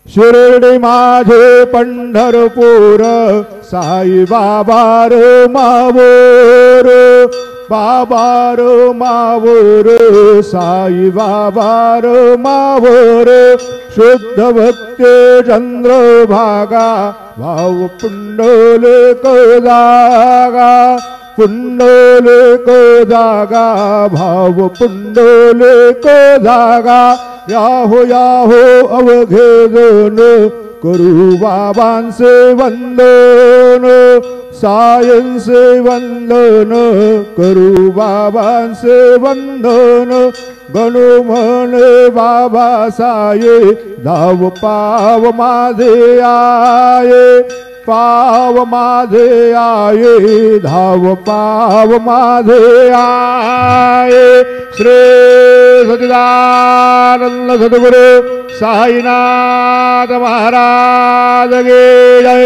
शिर्डी माझे पंढरपूर साई बाबा रे मावोर बाबा रे मावोर साई बाबा रे मावोर शुद्ध भक्ती चंद्रभागा भाव पुंडलिक जागा पुंडलिक जागा भाव पुंडलिक जागा याहो याहो अवघे जन करू बाबांचे वंदन सायंचे वंदन करू बाबांचे वंदन गणू म्हणे बाबा साये धाव पाव माझे आये पाव माझे आये धाव पाव माझे आये श्री सच्चिदानंद सद्गुरु साईनाथ महाराज की जय।